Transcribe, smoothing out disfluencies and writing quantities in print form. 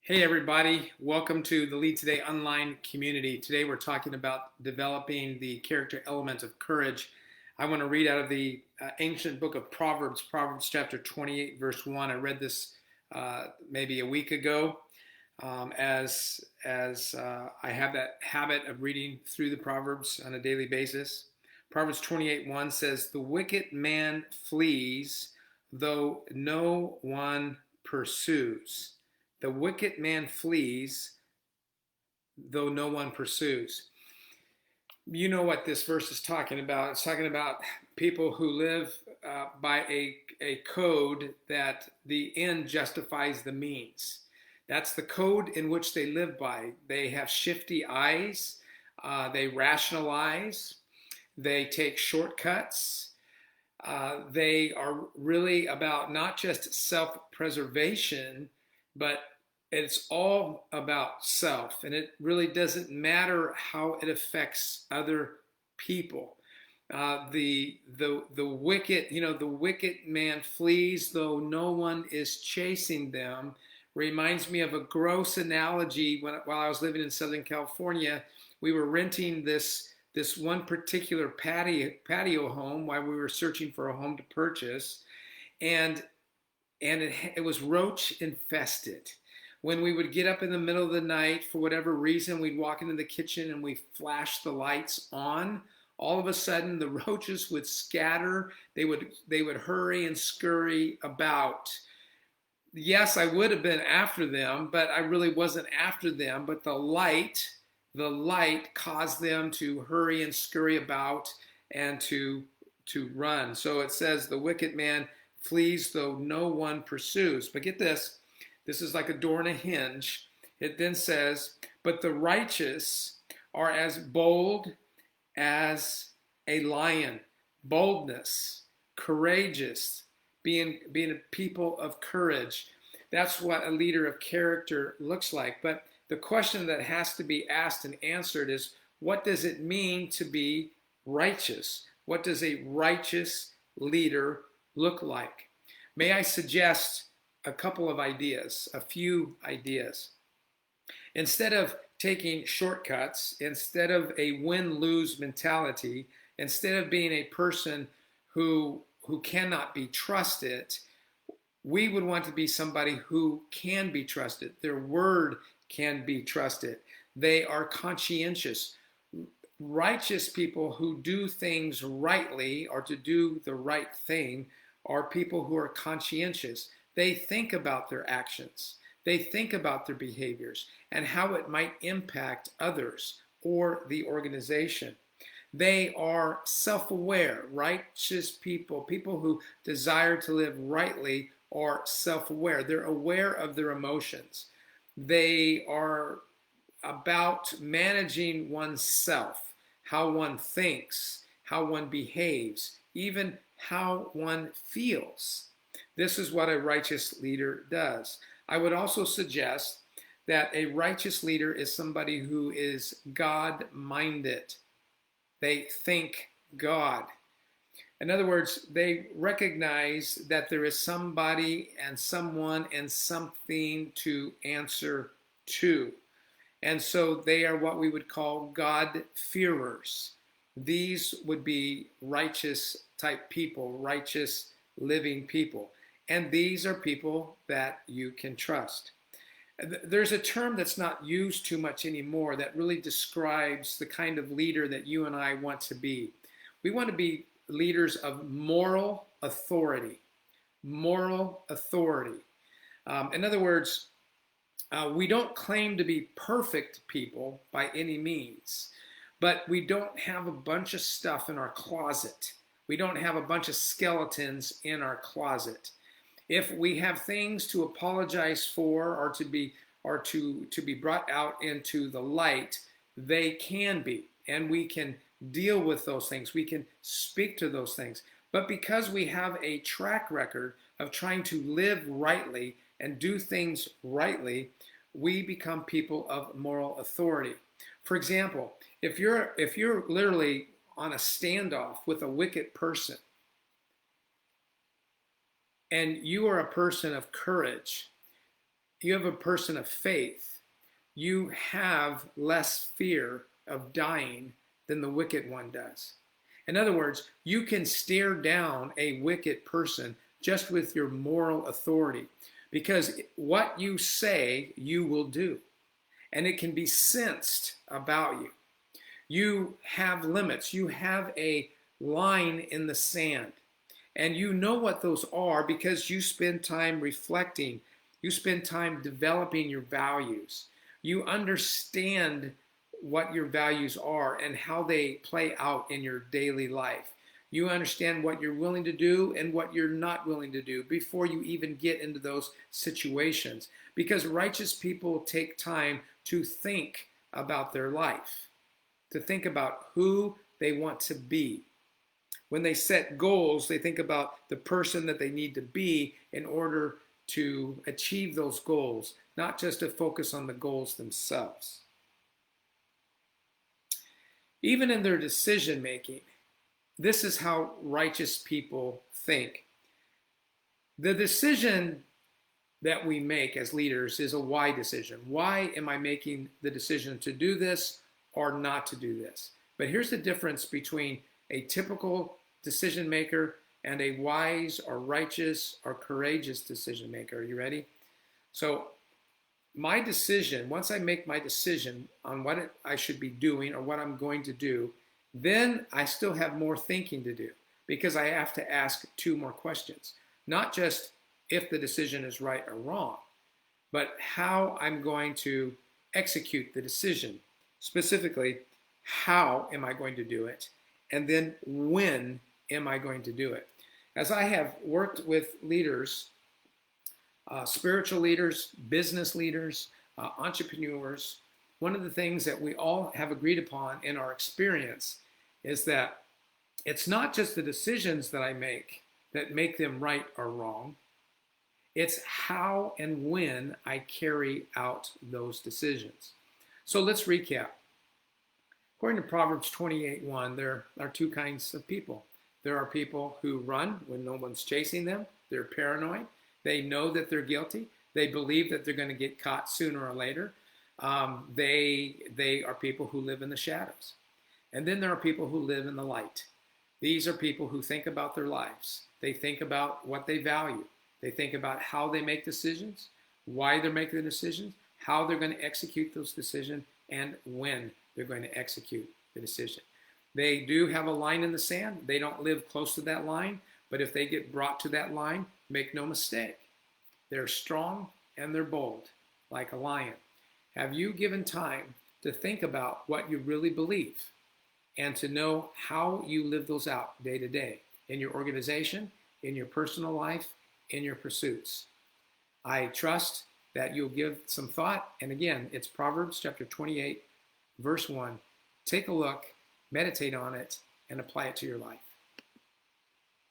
Hey everybody, welcome to the Lead Today online community. Today we're talking about developing the character element of courage. I want to read out of the ancient book of Proverbs, Proverbs chapter 28, verse 1. I read this maybe a week ago as I have that habit of reading through the Proverbs on a daily basis. Proverbs 28:1 says, "The wicked man flees, though no one pursues." The wicked man flees, though no one pursues. You know what this verse is talking about. It's talking about people who live by a code that the end justifies the means. That's the code in which they live by. They have shifty eyes. They rationalize. They take shortcuts. They are really about not just self-preservation, but it's all about self, and it really doesn't matter how it affects other people. The wicked, the wicked man flees though no one is chasing them. Reminds me of a gross analogy while I was living in Southern California. We were renting this one particular patio home while we were searching for a home to purchase, and it was roach infested. When we would get up in the middle of the night, for whatever reason, we'd walk into the kitchen and we flash the lights on. All of a sudden, the roaches would scatter. They would hurry and scurry about. Yes, I would have been after them, but I really wasn't after them. But the light caused them to hurry and scurry about and to run. So it says the wicked man flees though no one pursues. But get this is like a door and a hinge. It then says, but the righteous are as bold as a lion. Boldness, courageous, being a people of courage. That's what a leader of character looks like. But the question that has to be asked and answered is, what does it mean to be righteous? What does a righteous leader look like? May I suggest a couple of ideas, a few ideas. Instead of taking shortcuts, instead of a win-lose mentality, instead of being a person who cannot be trusted, we would want to be somebody who can be trusted. Their word can be trusted. They are conscientious. Righteous people who do things rightly, or to do the right thing, are people who are conscientious. They think about their actions. They think about their behaviors and how it might impact others or the organization. They are self-aware. Righteous people, people who desire to live rightly, are self-aware. They're aware of their emotions. They are about managing oneself, how one thinks, how one behaves, even how one feels. This is what a righteous leader does. I would also suggest that a righteous leader is somebody who is God-minded. They think God. In other words, they recognize that there is somebody and someone and something to answer to. And so they are what we would call God-fearers. These would be righteous type people, righteous living people. And these are people that you can trust. There's a term that's not used too much anymore that really describes the kind of leader that you and I want to be. We want to be leaders of moral authority. Moral authority. In other words, we don't claim to be perfect people by any means, but we don't have a bunch of stuff in our closet. We don't have a bunch of skeletons in our closet. If we have things to apologize for or to be brought out into the light, they can be, and we can deal with those things. We can speak to those things. But because we have a track record of trying to live rightly and do things rightly, we become people of moral authority. For example, if you're literally on a standoff with a wicked person, and you are a person of courage, you have a person of faith, you have less fear of dying than the wicked one does. In other words, you can stare down a wicked person just with your moral authority, because what you say, you will do. And it can be sensed about you. You have limits. You have a line in the sand. And you know what those are because you spend time reflecting. You spend time developing your values. You understand what your values are and how they play out in your daily life. You understand what you're willing to do and what you're not willing to do before you even get into those situations. Because righteous people take time to think about their life, to think about who they want to be. When they set goals, they think about the person that they need to be in order to achieve those goals, not just to focus on the goals themselves. Even in their decision making, this is how righteous people think. The decision that we make as leaders is a why decision. Why am I making the decision to do this or not to do this? But here's the difference between a typical decision maker and a wise or righteous or courageous decision maker. Are you ready? So my decision, once I make my decision on what I should be doing or what I'm going to do, then I still have more thinking to do because I have to ask two more questions. Not just if the decision is right or wrong, but how I'm going to execute the decision. Specifically, how am I going to do it? And then when am I going to do it? As I have worked with leaders, spiritual leaders, business leaders, entrepreneurs, one of the things that we all have agreed upon in our experience is that it's not just the decisions that I make that make them right or wrong. It's how and when I carry out those decisions. So let's recap. According to Proverbs 28:1, there are two kinds of people. There are people who run when no one's chasing them. They're paranoid. They know that they're guilty. They believe that they're going to get caught sooner or later. They are people who live in the shadows. And then there are people who live in the light. These are people who think about their lives. They think about what they value. They think about how they make decisions, why they're making the decisions, how they're going to execute those decisions, and when they're going to execute the decision. They do have a line in the sand. They don't live close to that line, but if they get brought to that line, make no mistake, they're strong and they're bold, like a lion. Have you given time to think about what you really believe and to know how you live those out day to day in your organization, in your personal life, in your pursuits? I trust that you'll give some thought. And again, it's Proverbs chapter 28, verse 1. Take a look, meditate on it, and apply it to your life.